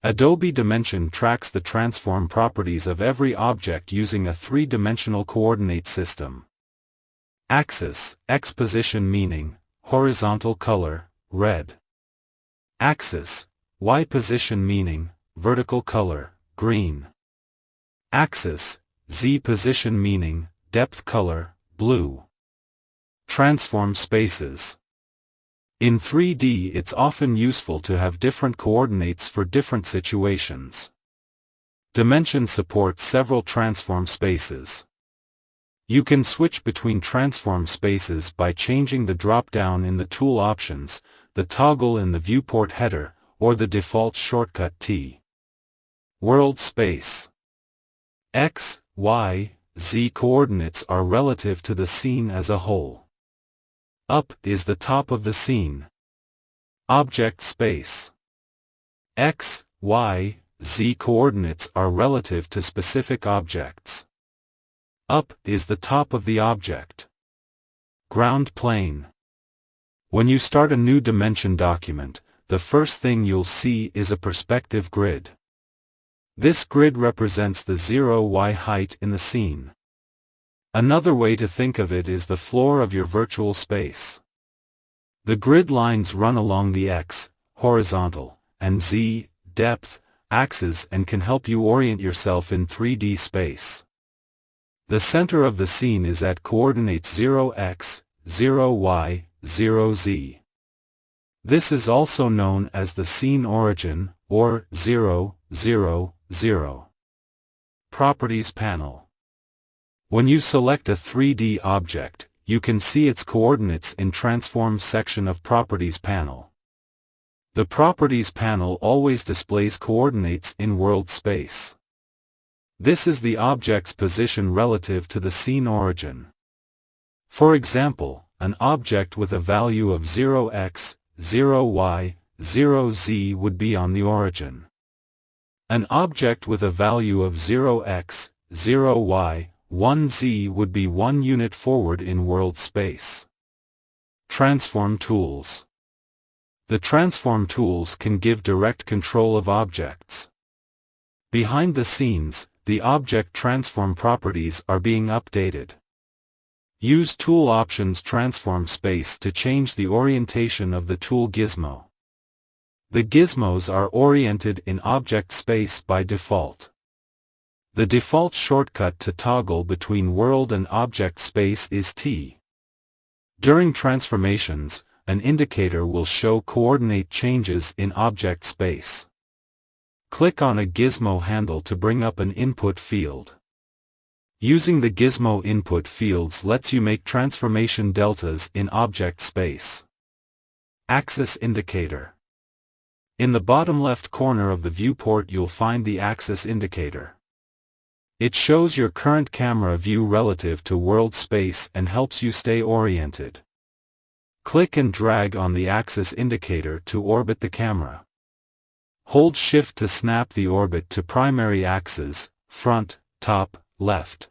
Adobe Dimension tracks the transform properties of every object using a three-dimensional coordinate system. Axis, X position meaning, horizontal color, red. Axis, Y position meaning, vertical color, green. Axis, Z position meaning, depth color, blue. Transform spaces. In 3D it's often useful to have different coordinates for different situations. Dimension supports several transform spaces. You can switch between transform spaces by changing the drop-down in the tool options, the toggle in the viewport header, or the default shortcut T. World space. X, Y, Z coordinates are relative to the scene as a whole. Up is the top of the scene. Object space. X, Y, Z coordinates are relative to specific objects. Up is the top of the object. Ground plane. When you start a new dimension document, the first thing you'll see is a perspective grid. This grid represents the 0Y height in the scene. Another way to think of it is the floor of your virtual space. The grid lines run along the X, horizontal, and Z, depth, axes and can help you orient yourself in 3D space. The center of the scene is at coordinates 0x, 0y, 0z. This is also known as the scene origin, or 0, 0, 0. Properties panel. When you select a 3D object, you can see its coordinates in Transform section of Properties panel. The Properties panel always displays coordinates in world space. This is the object's position relative to the scene origin. For example, an object with a value of 0x, 0y, 0z would be on the origin. An object with a value of 0x, 0y, 1z would be 1 unit forward in world space. Transform tools. The transform tools can give direct control of objects. Behind the scenes, the object transform properties are being updated. Use Tool Options Transform Space to change the orientation of the tool gizmo. The gizmos are oriented in object space by default. The default shortcut to toggle between world and object space is T. During transformations, an indicator will show coordinate changes in object space. Click on a gizmo handle to bring up an input field. Using the gizmo input fields lets you make transformation deltas in object space. Axis indicator. In the bottom left corner of the viewport you'll find the axis indicator. It shows your current camera view relative to world space and helps you stay oriented. Click and drag on the axis indicator to orbit the camera. Hold Shift to snap the orbit to primary axis, front, top, left.